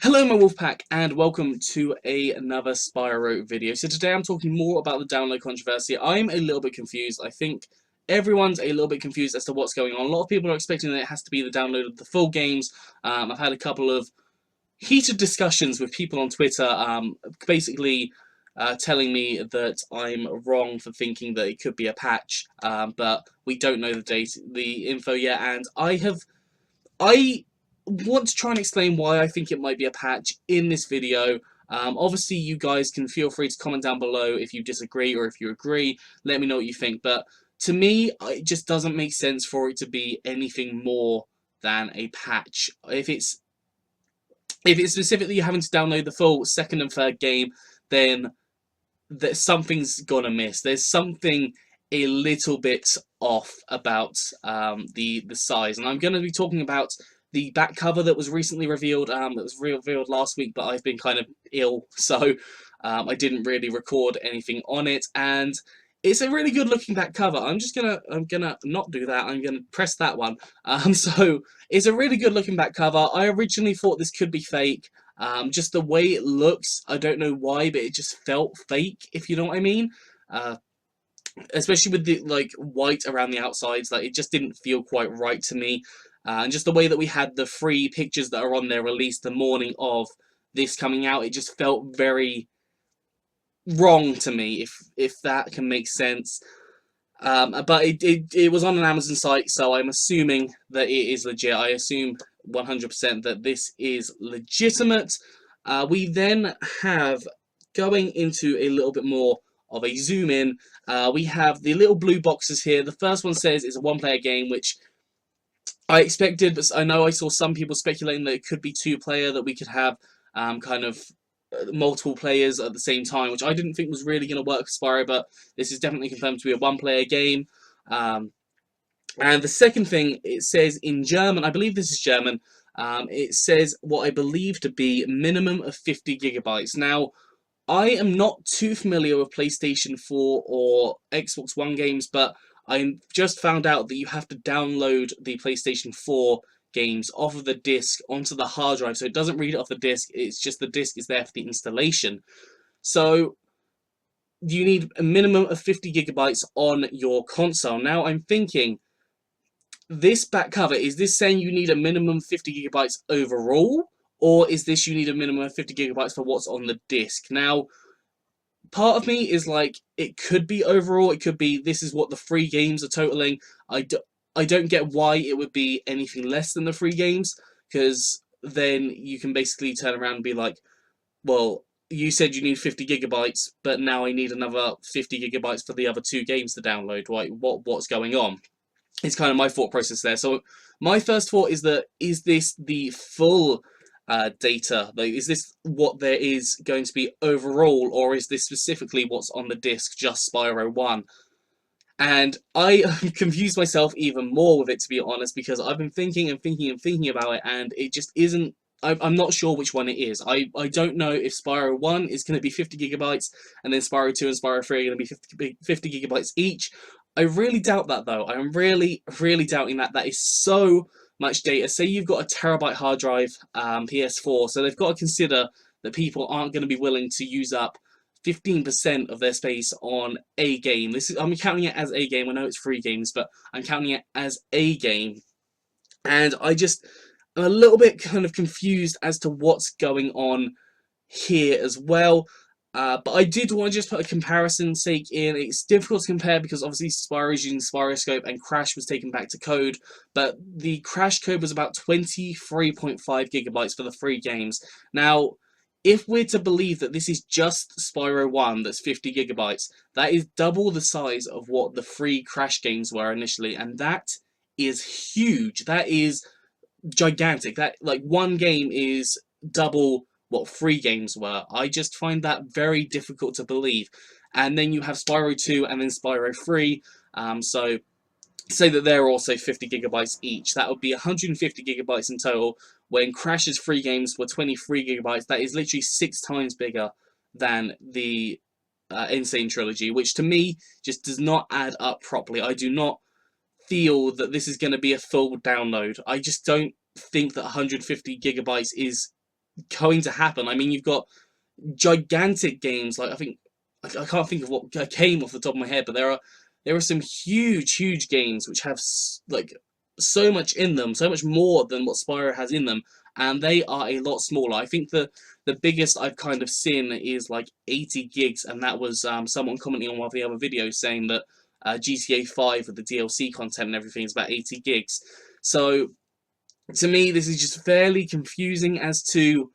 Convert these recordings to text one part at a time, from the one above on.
Hello my Wolfpack and welcome to another Spyro video. So today I'm talking more about the download controversy. I'm a little bit confused. I think everyone's a little bit confused as to what's going on. A lot of people are expecting that it has to be the download of the full games. I've had a couple of heated discussions with people on Twitter basically telling me that I'm wrong for thinking that it could be a patch, but we don't know the info yet, and I want to try and explain why I think it might be a patch in this video. Obviously, you guys can feel free to comment down below if you disagree or if you agree. Let me know what you think. But to me, it just doesn't make sense for it to be anything more than a patch. If it's specifically having to download the full second and third game, then something's gonna miss. There's something a little bit off about the size, and I'm going to be talking about the back cover that was recently revealed. That was revealed last week, but I've been kind of ill, so I didn't really record anything on it. And it's a really good looking back cover. I'm gonna not do that. I'm gonna press that one. So it's a really good looking back cover. I originally thought this could be fake. Just the way it looks, I don't know why, but it just felt fake, if you know what I mean. Especially with the white around the outsides, it just didn't feel quite right to me. And just the way that we had the free pictures that are on there released the morning of this coming out, it just felt very wrong to me, if that can make sense. But it was on an Amazon site, so I'm assuming that it is legit. I assume 100% that this is legitimate. We then have, going into a little bit more of a zoom in, we have the little blue boxes here. The first one says it's a one-player game, which I expected, but I know I saw some people speculating that it could be two-player, that we could have kind of multiple players at the same time, which I didn't think was really going to work for Spyro, but this is definitely confirmed to be a one-player game. And the second thing, it says in German, I believe this is German, it says what I believe to be minimum of 50 gigabytes. Now, I am not too familiar with PlayStation 4 or Xbox One games, but I just found out that you have to download the PlayStation 4 games off of the disc onto the hard drive, so it doesn't read it off the disc, it's just the disc is there for the installation. So you need a minimum of 50 gigabytes on your console. Now I'm thinking, this back cover, is this saying you need a minimum 50 gigabytes overall? Or is this you need a minimum of 50 gigabytes for what's on the disc? Now, part of me is like, it could be overall, it could be this is what the free games are totaling. I don't get why it would be anything less than the free games, because then you can basically turn around and be like, well, you said you need 50 gigabytes, but now I need another 50 gigabytes for the other two games to download. Right? What's going on? It's kind of my thought process there. So my first thought is that, is this the full data? Is this what there is going to be overall, or is this specifically what's on the disc, just Spyro 1? And I confused myself even more with it, to be honest, because I've been thinking and thinking and thinking about it, and it just isn't. I'm not sure which one it is. I don't know if Spyro 1 is going to be 50 gigabytes, and then Spyro 2 and Spyro 3 are going to be 50 gigabytes each. I really doubt that, though. I'm really, really doubting that. That is so much data. Say you've got a terabyte hard drive, PS4, so they've got to consider that people aren't going to be willing to use up 15% of their space on a game. I'm counting it as a game. I know it's free games, but I'm counting it as a game. And I'm a little bit kind of confused as to what's going on here as well. But I did want to just put a comparison sake in. It's difficult to compare because obviously Spyro is using Spyroscope and Crash was taken back to code, but the Crash code was about 23.5 gigabytes for the free games. Now, if we're to believe that this is just Spyro 1 that's 50 gigabytes, that is double the size of what the free Crash games were initially, and that is huge. That is gigantic. That, one game is double what free games were. I just find that very difficult to believe. And then you have Spyro 2 and then Spyro 3, so say that they're also 50 gigabytes each. That would be 150 gigabytes in total, when Crash's free games were 23 gigabytes. That is literally 6 times bigger than the Insane Trilogy, which to me just does not add up properly. I do not feel that this is going to be a full download. I just don't think that 150 gigabytes is going to happen. I mean, you've got gigantic games like I can't think of what came off the top of my head, but there are some huge games which have like so much in them, so much more than what Spyro has in them, and they are a lot smaller. I think the biggest I've kind of seen is like 80 gigs, and that was someone commenting on one of the other videos saying that GTA 5 with the DLC content and everything is about 80 gigs. So to me, this is just fairly confusing as to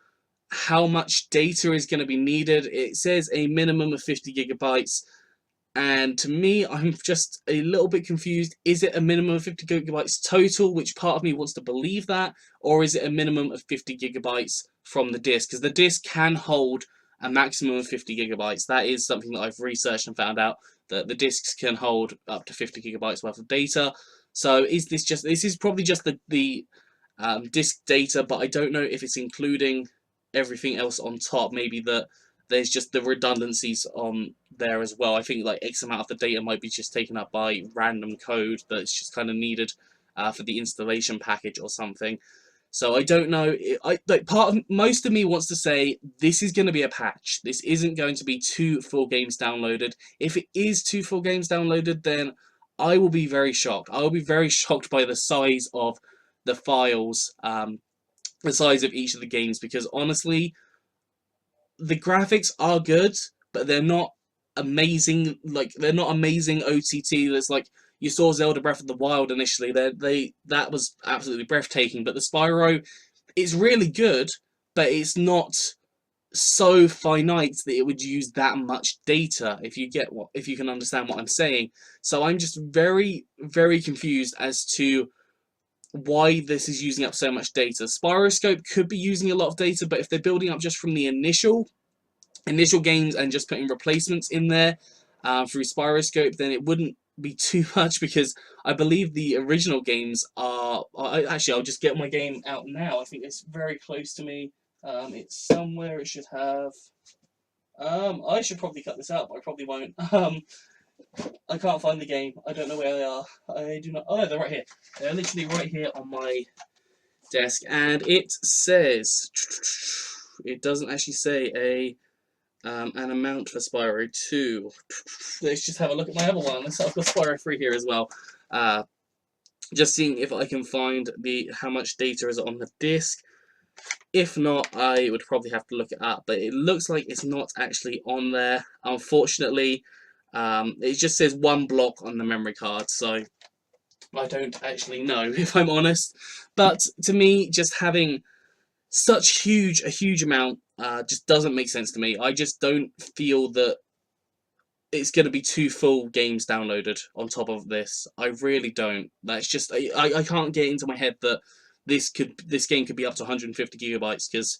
how much data is going to be needed. It says a minimum of 50 gigabytes. And to me, I'm just a little bit confused. Is it a minimum of 50 gigabytes total, which part of me wants to believe that? Or is it a minimum of 50 gigabytes from the disk? Because the disk can hold a maximum of 50 gigabytes. That is something that I've researched and found out, that the disks can hold up to 50 gigabytes worth of data. So this is probably just the disk data, but I don't know if it's including everything else on top. Maybe there's just the redundancies on there as well. I think like X amount of the data might be just taken up by random code that's just kind of needed for the installation package or something. So I don't know. Most of me wants to say this is going to be a patch. This isn't going to be 2 full games downloaded. If it is 2 full games downloaded, then I will be very shocked. I will be very shocked by the size of the files, the size of each of the games, because honestly, the graphics are good, but they're not amazing. Like, they're not amazing OTT. That's like, you saw Zelda Breath of the Wild initially. That was absolutely breathtaking. But the Spyro is really good, but it's not so finite that it would use that much data. If you can understand what I'm saying. So I'm just very confused as to why this is using up so much data. Spyroscope could be using a lot of data, but if they're building up just from the initial games and just putting replacements in there through Spyroscope, then it wouldn't be too much, because I believe the original games are... Actually, I'll just get my game out now. I think it's very close to me. It's somewhere. It should have... I should probably cut this out, but I probably won't. I can't find the game. I don't know where they are. I do not... Oh, no, they're right here. They're literally right here on my desk. And it says... It doesn't actually say an amount for Spyro 2. Let's just have a look at my other one. I've got Spyro 3 here as well. Just seeing if I can find how much data is on the disc. If not, I would probably have to look it up. But it looks like it's not actually on there, unfortunately. It just says 1 block on the memory card, so I don't actually know, if I'm honest. But to me, just having such a huge amount just doesn't make sense to me. I just don't feel that it's going to be 2 full games downloaded on top of this. I really don't. That's just... I can't get into my head that this game could be up to 150 gigabytes, because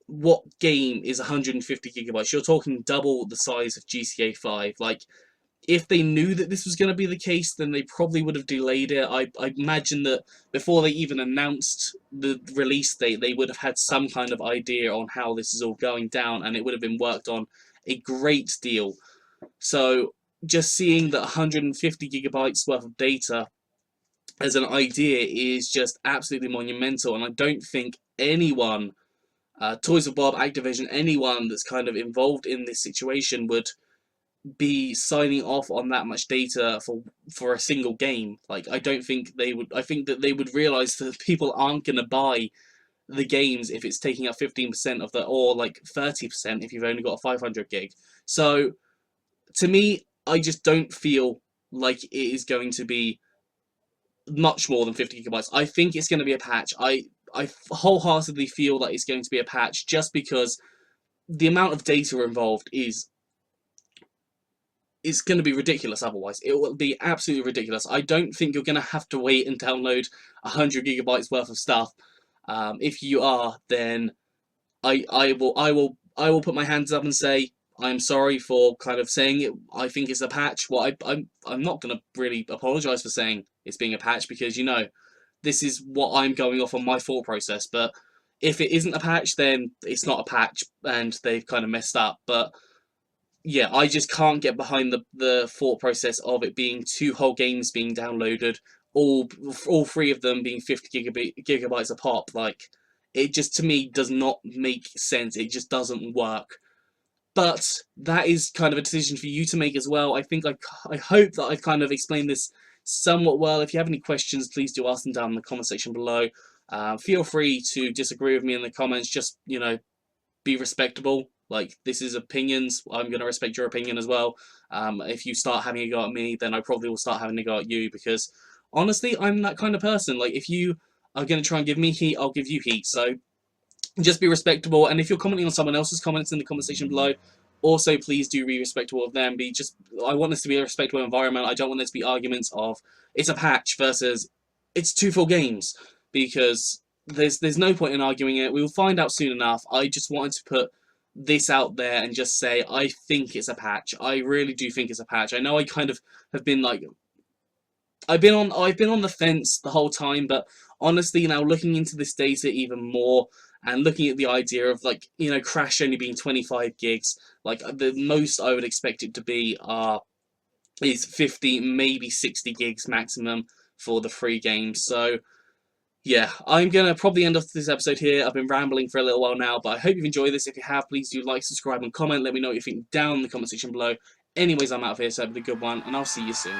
what game is 150 gigabytes? You're talking double the size of GTA 5. Like, if they knew that this was going to be the case, then they probably would have delayed it. I imagine that before they even announced the release date, they would have had some kind of idea on how this is all going down, and it would have been worked on a great deal. So just seeing that 150 gigabytes worth of data as an idea is just absolutely monumental, and I don't think anyone, Toys of Bob, Activision, anyone that's kind of involved in this situation would be signing off on that much data for a single game. Like, I don't think they would. I think that they would realize that people aren't going to buy the games if it's taking up 15% of the, or like 30% if you've only got a 500 gig. So to me, I just don't feel like it is going to be much more than 50 gigabytes. I think it's going to be a patch. I wholeheartedly feel that it's going to be a patch, just because the amount of data involved is going to be ridiculous otherwise. It will be absolutely ridiculous. I don't think you're going to have to wait and download 100 gigabytes worth of stuff. If you are, then I will put my hands up and say I'm sorry for kind of saying it. I think it's a patch. Well, I'm not going to really apologize for saying it's being a patch, because, you know, this is what I'm going off on my thought process. But if it isn't a patch, then it's not a patch, and they've kind of messed up. But yeah, I just can't get behind the thought process of it being 2 whole games being downloaded, all 3 of them being 50 gigabytes a pop. Like, it just, to me, does not make sense. It just doesn't work. But that is kind of a decision for you to make as well. I hope that I've kind of explained this somewhat well. If you have any questions, please do ask them down in the comment section below. Feel free to disagree with me in the comments. Just, you know, be respectable. Like, this is opinions. I'm going to respect your opinion as well. If you start having a go at me, then I probably will start having a go at you, because honestly, I'm that kind of person. Like, if you are going to try and give me heat, I'll give you heat. So just be respectable, and if you're commenting on someone else's comments in the comment section below, also please do be respectful of them. I want this to be a respectable environment. I don't want there to be arguments of it's a patch versus it's two full games, because there's no point in arguing it. We will find out soon enough. I just wanted to put this out there and just say I think it's a patch. I really do think it's a patch. I know I kind of have been like, I've been on the fence the whole time, but honestly, now looking into this data even more and looking at the idea of, like, you know, Crash only being 25 gigs, like the most I would expect it to be is 50, maybe 60 gigs maximum for the free game. So yeah, I'm gonna probably end off this episode here. I've been rambling for a little while now, but I hope you've enjoyed this. If you have, please do like, subscribe, and comment. Let me know what you think down in the comment section below. Anyways, I'm out of here, so have a good one, and I'll see you soon.